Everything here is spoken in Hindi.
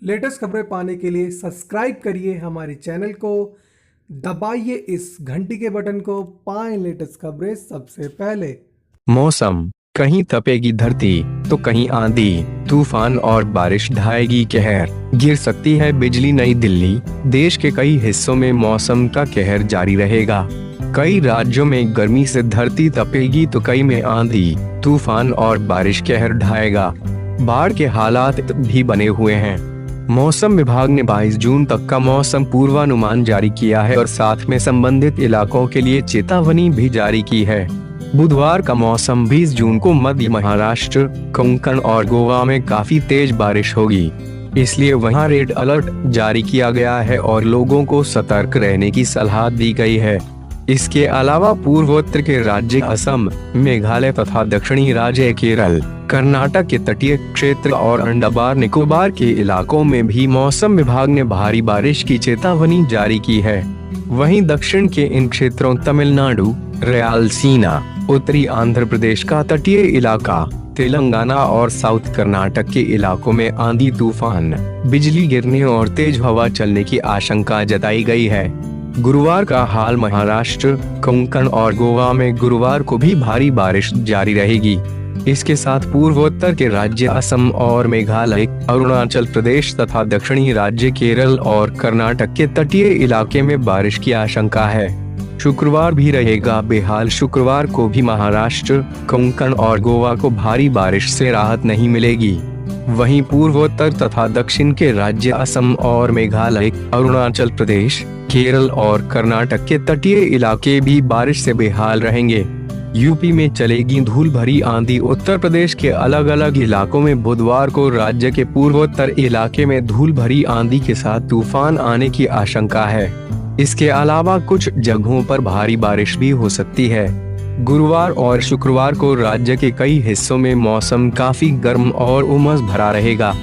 लेटेस्ट खबरें पाने के लिए सब्सक्राइब करिए हमारे चैनल को, दबाइए इस घंटी के बटन को, पाएं लेटेस्ट खबरें सबसे पहले। मौसम, कहीं तपेगी धरती तो कहीं आंधी तूफान और बारिश ढाएगी कहर, गिर सकती है बिजली। नई दिल्ली, देश के कई हिस्सों में मौसम का कहर जारी रहेगा। कई राज्यों में गर्मी से धरती तपेगी तो कई में आंधी तूफान और बारिश कहर ढाएगा। बाढ़ के हालात भी बने हुए हैं। मौसम विभाग ने 22 जून तक का मौसम पूर्वानुमान जारी किया है और साथ में संबंधित इलाकों के लिए चेतावनी भी जारी की है। बुधवार का मौसम 20 जून को मध्य महाराष्ट्र, कोंकण और गोवा में काफी तेज बारिश होगी, इसलिए वहां रेड अलर्ट जारी किया गया है और लोगों को सतर्क रहने की सलाह दी गई है। इसके अलावा पूर्वोत्तर के राज्य असम, मेघालय तथा दक्षिणी राज्य केरल, कर्नाटक के तटीय क्षेत्र और अंडमान निकोबार के इलाकों में भी मौसम विभाग ने भारी बारिश की चेतावनी जारी की है। वहीं दक्षिण के इन क्षेत्रों तमिलनाडु, रायलसीना, उत्तरी आंध्र प्रदेश का तटीय इलाका, तेलंगाना और साउथ कर्नाटक के इलाकों में आंधी तूफान, बिजली गिरने और तेज हवा चलने की आशंका जताई गई है। गुरुवार का हाल महाराष्ट्र, कोंकण और गोवा में गुरुवार को भी भारी बारिश जारी रहेगी। इसके साथ पूर्वोत्तर के राज्य असम और मेघालय, अरुणाचल प्रदेश तथा दक्षिणी राज्य केरल और कर्नाटक के तटीय इलाके में बारिश की आशंका है। शुक्रवार भी रहेगा बेहाल। शुक्रवार को भी महाराष्ट्र, कोंकण और गोवा को भारी बारिश से राहत नहीं मिलेगी। वहीं पूर्वोत्तर तथा दक्षिण के राज्य असम और मेघालय, अरुणाचल प्रदेश, केरल और कर्नाटक के तटीय इलाके भी बारिश से बेहाल रहेंगे। यूपी में चलेगी धूल भरी आंधी। उत्तर प्रदेश के अलग अलग इलाकों में बुधवार को राज्य के पूर्वोत्तर इलाके में धूल भरी आंधी के साथ तूफान आने की आशंका है। इसके अलावा कुछ जगहों पर भारी बारिश भी हो सकती है। गुरुवार और शुक्रवार को राज्य के कई हिस्सों में मौसम काफी गर्म और उमस भरा रहेगा।